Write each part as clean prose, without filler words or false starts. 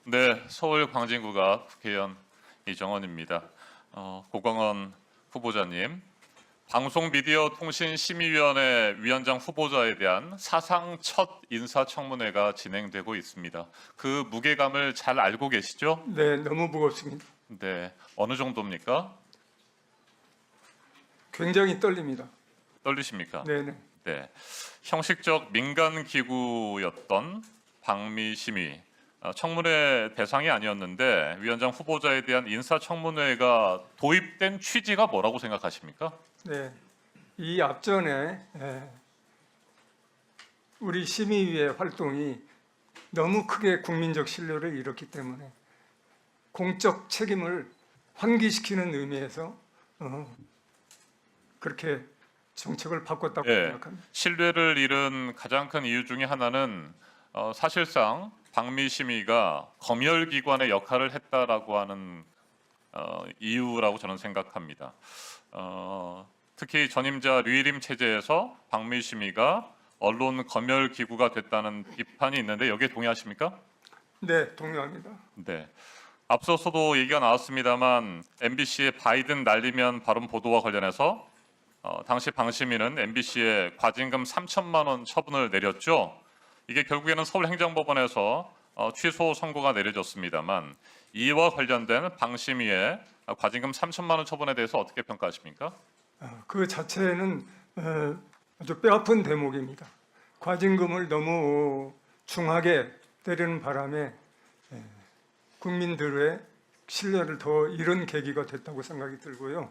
네, 서울 광진구가 국회의원 이정원입니다. 고광원 후보자님, 방송미디어통신심의위원회 위원장 후보자에 대한 사상 첫 인사청문회가 진행되고 있습니다. 그 무게감을 잘 알고 계시죠? 네, 너무 무겁습니다. 네, 어느 정도입니까? 굉장히 떨립니다. 떨리십니까? 네네. 네, 형식적 민간 기구였던 방미심의 청문회 대상이 아니었는데 위원장 후보자에 대한 인사청문회가 도입된 취지가 뭐라고 생각하십니까? 네, 이 앞전에 우리 심의위의 활동이 너무 크게 국민적 신뢰를 잃었기 때문에 공적 책임을 환기시키는 의미에서 그렇게 정책을 바꿨다고 네, 생각합니다. 신뢰를 잃은 가장 큰 이유 중에 하나는 사실상 방미심의가 검열기관의 역할을 했다라고 하는 이유라고 저는 생각합니다. 특히 전임자 류일임 체제에서 방미심의가 언론 검열기구가 됐다는 비판이 있는데 여기에 동의하십니까? 네, 동의합니다. 네. 앞서서도 얘기가 나왔습니다만 MBC의 바이든 날리면 발언 보도와 관련해서 당시 방심위는 MBC에 과징금 3천만 원 처분을 내렸죠. 이게 결국에는 서울행정법원에서 취소 선고가 내려졌습니다만 이와 관련된 방심위의 과징금 3천만 원 처분에 대해서 어떻게 평가하십니까? 그 자체는 아주 뼈아픈 대목입니다. 과징금을 너무 중하게 때리는 바람에 국민들의 신뢰를 더 잃은 계기가 됐다고 생각이 들고요.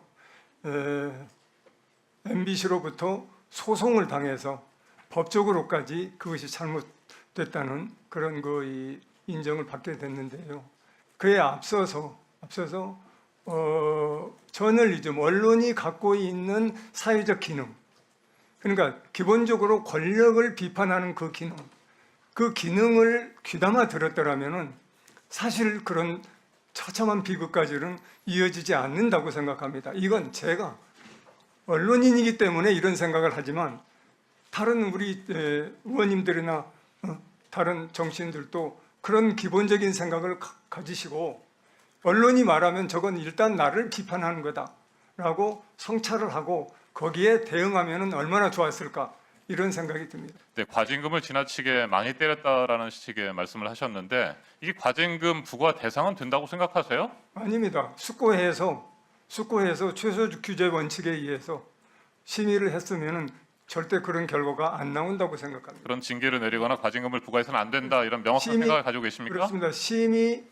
MBC로부터 소송을 당해서 법적으로까지 그것이 잘못됐다는 그런 인정을 받게 됐는데요. 그에 앞서서 저널리즘, 언론이 갖고 있는 사회적 기능, 그러니까 기본적으로 권력을 비판하는 그 기능을 귀담아 들었더라면은 사실 그런 처참한 비극까지는 이어지지 않는다고 생각합니다. 이건 제가 언론인이기 때문에 이런 생각을 하지만 다른 우리 의원님들이나 다른 정치인들도 그런 기본적인 생각을 가지시고 언론이 말하면 저건 일단 나를 비판하는 거다라고 성찰을 하고 거기에 대응하면 얼마나 좋았을까 이런 생각이 듭니다. 네, 과징금을 지나치게 많이 때렸다라는 식의 말씀을 하셨는데 이게 과징금 부과 대상은 된다고 생각하세요? 아닙니다. 숙고해서 최소 규제 원칙에 의해서 심의를 했으면은 절대 그런 결과가 안 나온다고 생각합니다. 그런 징계를 내리거나 과징금을 부과해서는 안 된다 이런 명확한 생각을 가지고 계십니까? 그렇습니다. 심의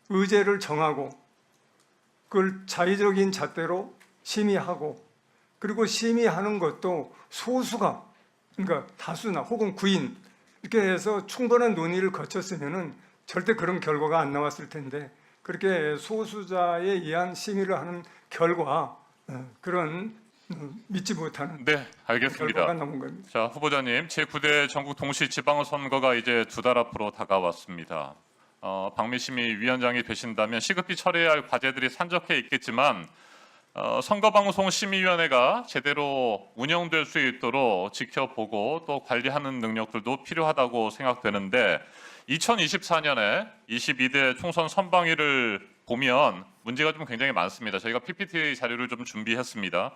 의제를 정하고 그걸 자의적인 잣대로 심의하고 그리고 심의하는 것도 소수가 그러니까 다수나 혹은 구인 이렇게 해서 충분한 논의를 거쳤으면은 절대 그런 결과가 안 나왔을 텐데 그렇게 소수자에 의한 심의를 하는 결과 그런 믿지 못하는 네, 알겠습니다. 결과가 나온 겁니다. 자, 후보자님, 제9대 전국 동시 지방선거가 이제 2달 앞으로 다가왔습니다. 방미심의 위원장이 되신다면 시급히 처리해야 할 과제들이 산적해 있겠지만 선거방송심의위원회가 제대로 운영될 수 있도록 지켜보고 또 관리하는 능력들도 필요하다고 생각되는데 2024년에 22대 총선 선방위를 보면 문제가 좀 굉장히 많습니다. 저희가 PPT 자료를 좀 준비했습니다.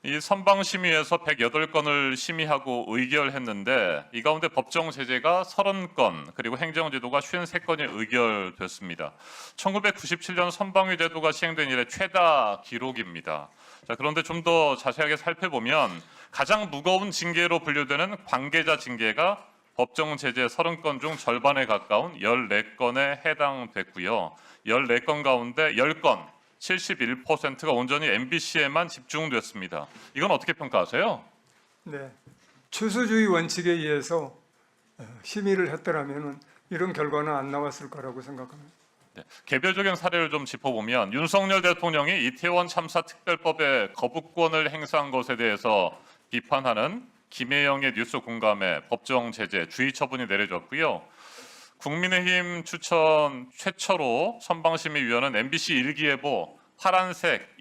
이 선방심의에서 108건을 심의하고 의결했는데 이 가운데 법정 제재가 30건 그리고 행정제도가 53건이 의결됐습니다. 1997년 선방위 제도가 시행된 이래 최다 기록입니다. 자, 그런데 좀 더 자세하게 살펴보면 가장 무거운 징계로 분류되는 관계자 징계가 법정 제재 30건 중 절반에 가까운 14건에 해당됐고요. 14건 가운데 10건 71%가 온전히 MBC에만 집중됐습니다. 이건 어떻게 평가하세요? 네, 추수주의 원칙에 의해서 심의를 했더라면 이런 결과는 안 나왔을 거라고 생각합니다. 네, 개별적인 사례를 좀 짚어보면 윤석열 대통령이 이태원 참사 특별법에 거부권을 행사한 것에 대해서 비판하는 김혜영의 뉴스 공감에 법정 제재 주의 처분이 내려졌고요. 국민의힘 추천 최초로 선방심의위원은 MBC 일기예보 파란색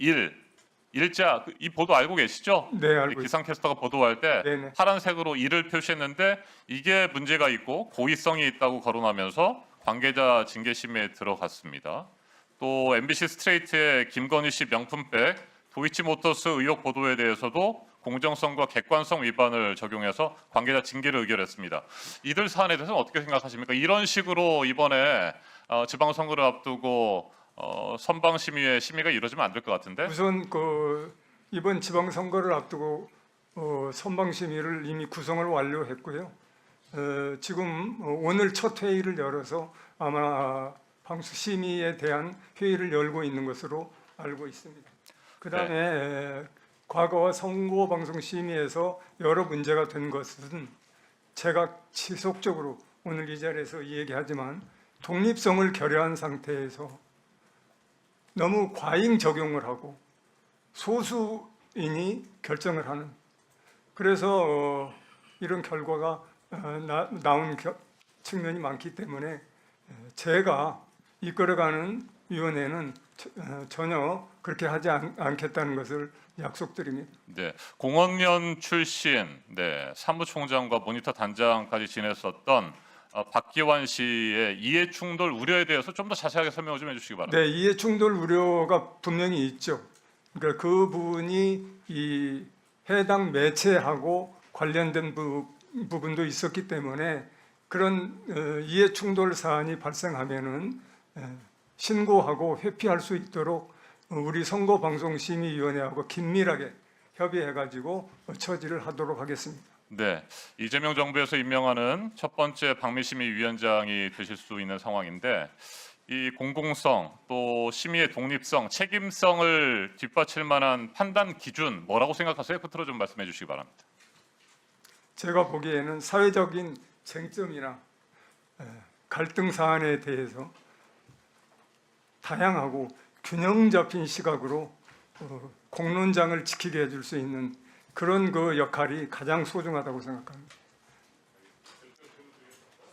일자 이 보도 알고 계시죠? 네, 알고 있습니다. 기상캐스터가 보도할 때 네네. 파란색으로 일을 표시했는데 이게 문제가 있고 고의성이 있다고 거론하면서 관계자 징계심의에 들어갔습니다. 또 MBC 스트레이트의 김건희 씨 명품백 도이치모터스 의혹 보도에 대해서도 공정성과 객관성 위반을 적용해서 관계자 징계를 의결했습니다. 이들 사안에 대해서는 어떻게 생각하십니까? 이런 식으로 이번에 지방선거를 앞두고 선방심의회 심의가 이루어지면 안 될 것 같은데? 우선 이번 지방선거를 앞두고 선방심의를 이미 구성을 완료했고요. 지금 오늘 첫 회의를 열어서 아마 방수심의에 대한 회의를 열고 있는 것으로 알고 있습니다. 그다음에 과거 선거방송심의에서 여러 문제가 된 것은 제가 지속적으로 오늘 이 자리에서 이 얘기하지만 독립성을 결여한 상태에서 너무 과잉 적용을 하고 소수인이 결정을 하는, 그래서 이런 결과가 나온 측면이 많기 때문에 제가 이끌어가는 위원회는 전혀 그렇게 하지 않겠다는 것을 약속드립니다. 네, 공원련 출신 사무총장과 모니터 단장까지 지냈었던 박기환 씨의 이해 충돌 우려에 대해서 좀 더 자세하게 설명 좀 해주시기 바랍니다. 네, 이해 충돌 우려가 분명히 있죠. 그러니까 그분이 이 해당 매체하고 관련된 부분도 있었기 때문에 그런 이해 충돌 사안이 발생하면은 신고하고 회피할 수 있도록 우리 선거방송심의위원회하고 긴밀하게 협의해가지고 처리를 하도록 하겠습니다. 네, 이재명 정부에서 임명하는 첫 번째 방미심의위원장이 되실 수 있는 상황인데 이 공공성 또 심의의 독립성, 책임성을 뒷받칠 만한 판단 기준 뭐라고 생각하세요? 끝으로 좀 말씀해 주시기 바랍니다. 제가 보기에는 사회적인 쟁점이나 갈등 사안에 대해서 다양하고 균형 잡힌 시각으로 공론장을 지키게 해줄 수 있는 그런 역할이 가장 소중하다고 생각합니다.